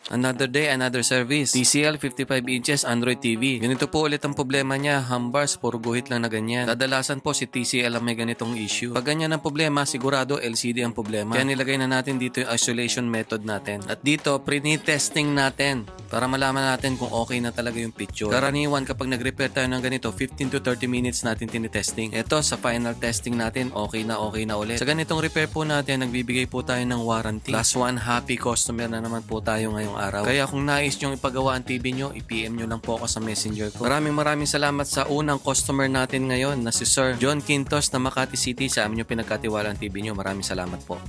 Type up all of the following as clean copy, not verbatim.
Another day, another service. TCL 55 inches Android TV. Ganito po ulit ang problema niya. Handbars, puro guhit lang na ganyan. Kadalasan po si TCL ang may ganitong issue. Pag ganyan ang problema, sigurado LCD ang problema. Kaya nilagay na natin dito yung isolation method natin. At dito, pre-testing natin para malaman natin kung okay na talaga yung picture. Karaniwan kapag nag-repair tayo ng ganito, 15 to 30 minutes natin tinitesting. Ito, sa final testing natin, okay na ulit. Sa ganitong repair po natin, nagbibigay po tayo ng warranty. Plus one happy customer na naman po tayo ngayong araw. Kaya kung nais nyong ipagawa ang TV nyo, i-PM nyo lang po ako sa messenger ko. Maraming salamat sa unang customer natin ngayon na si Sir John Quintos na Makati City. Sa amin yung pinagkatiwala ang TV nyo. Maraming salamat po.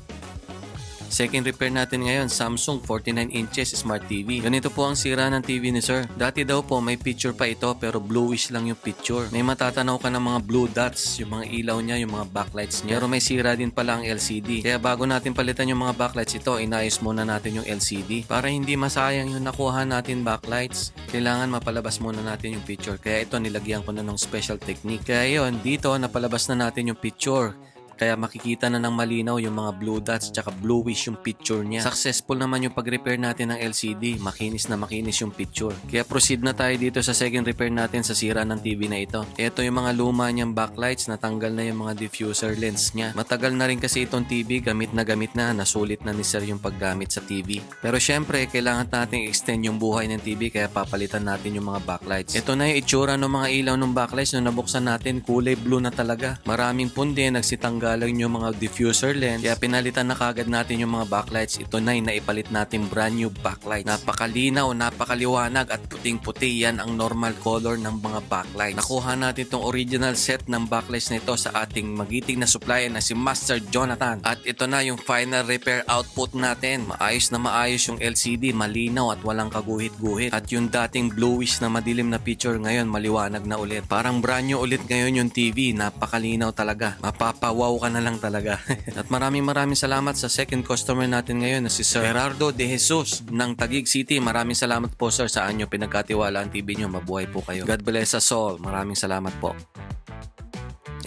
Second repair natin ngayon, Samsung 49 inches Smart TV. Ganito po ang sira ng TV ni Sir. Dati daw po may picture pa ito pero bluish lang yung picture. May matatanaw ka ng mga blue dots, yung mga ilaw niya, yung mga backlights niya. Pero may sira din pala ang LCD. Kaya bago natin palitan yung mga backlights ito, inayos muna natin yung LCD. Para hindi masayang yung nakuha natin backlights, kailangan mapalabas muna natin yung picture. Kaya ito nilagyan ko na ng special technique. Kaya yon dito napalabas na natin yung picture. Kaya makikita na ng malinaw yung mga blue dots tsaka bluish yung picture niya. Successful naman yung pag-repair natin ng LCD. Makinis na makinis yung picture. Kaya proceed na tayo dito sa second repair natin sa sira ng TV na ito. Ito yung mga luma niyang backlights. Natanggal na yung mga diffuser lens niya. Matagal na rin kasi itong TV. Gamit na. Nasulit na ni Sir yung paggamit sa TV. Pero syempre, kailangan natin extend yung buhay ng TV. Kaya papalitan natin yung mga backlights. Ito na yung itsura ng mga ilaw ng backlights. Nung nabuksan natin, kulay blue na talaga. Maraming pundi, nagsitanggal lang yung mga diffuser lens. Kaya pinalitan na kagad natin yung mga backlights. Ito na yung naipalit natin brand new backlights. Napakalinaw, napakaliwanag at puting-puti. Yan ang normal color ng mga backlights. Nakuha natin itong original set ng backlights na ito sa ating magiting na supplier na si Master Jonathan. At ito na yung final repair output natin. Maayos na maayos yung LCD, malinaw at walang kaguhit-guhit. At yung dating bluish na madilim na picture ngayon maliwanag na ulit. Parang brand new ulit ngayon yung TV. Napakalinaw talaga. Mapapawaw ka na lang talaga. At maraming salamat sa second customer natin ngayon na si Sir Gerardo De Jesus ng Taguig City. Maraming salamat po sir sa anyo pinagkatiwala ang TV nyo. Mabuhay po kayo. God bless us all. Maraming salamat po.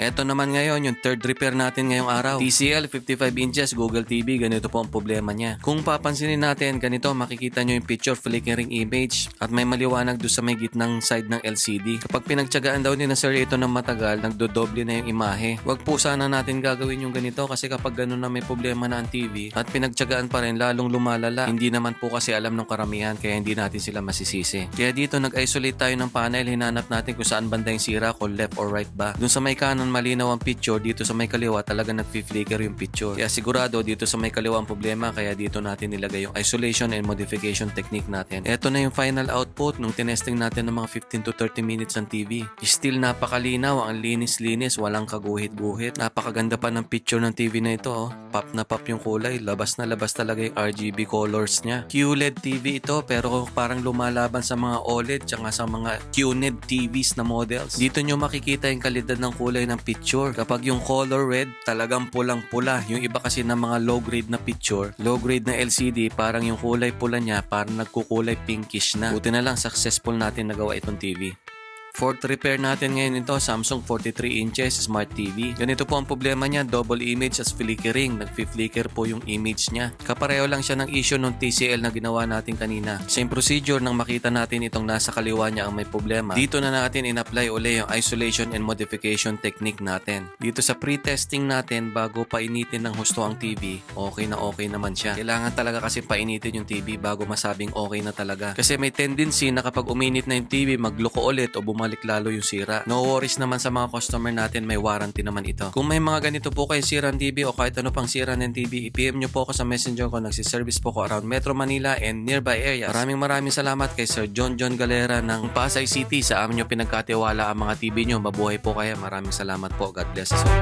Ito naman ngayon yung third repair natin ngayong araw. TCL 55 inches Google TV. Ganito po ang problema niya. Kung papansinin natin, ganito makikita nyo yung picture flickering image at may maliwanag doon sa may gitnang side ng LCD. Kapag pinagtyagaan daw ni na sir ito ng matagal, nagdodoble na yung imahe. Wag po sana natin gagawin yung ganito kasi kapag ganun na may problema na ang TV at pinagtyagaan pa rin lalong lumalala. Hindi naman po kasi alam ng karamihan kaya hindi natin sila masisisi. Kaya dito nag-isolate tayo ng panel. Hinanap natin kung saan banda yung sira, kung left or right ba. Doon sa may kanan malinaw ang picture, dito sa may kaliwa talaga nag-flicker yung picture. Kaya sigurado dito sa may kaliwa ang problema, kaya dito natin nilagay yung isolation and modification technique natin. Ito na yung final output nung tinesting natin ng mga 15 to 30 minutes ang TV. Still napakalinaw, ang linis-linis, walang kaguhit-guhit. Napakaganda pa ng picture ng TV na ito. Oh. Pop na pop yung kulay, labas na labas talaga yung RGB colors niya. QLED TV ito pero parang lumalaban sa mga OLED tsaka sa mga QNED TVs na models. Dito nyo makikita yung kalidad ng kulay ng picture. Kapag yung color red, talagang pulang-pula. Yung iba kasi ng mga low grade na picture, low grade na LCD, parang yung kulay pula niya, parang nagkukulay pinkish na. Buti na lang successful natin nagawa itong TV. Fourth repair natin ngayon ito, Samsung 43 inches Smart TV. Ganito po ang problema niya, double image as flickering. Nagfi-flicker po yung image niya. Kapareho lang siya ng issue ng TCL na ginawa natin kanina. Same procedure nang makita natin itong nasa kaliwa niya ang may problema. Dito na natin in-apply uli yung isolation and modification technique natin. Dito sa pre-testing natin, bago painitin ng husto ang TV, okay naman siya. Kailangan talaga kasi painitin yung TV bago masabing okay na talaga. Kasi may tendency na kapag uminit na yung TV, magloko ulit o bumalik lalo yung sira. No worries naman sa mga customer natin, may warranty naman ito. Kung may mga ganito po kayo sira ng TV o kahit ano pang sira ng TV, i-PM nyo po ako sa messenger ko. Nagsiservice po ko around Metro Manila and nearby areas. Maraming salamat kay Sir John Galera ng Pasay City. Sa amin nyo pinagkatiwala ang mga TV nyo. Mabuhay po kayo. Maraming salamat po. God bless us all.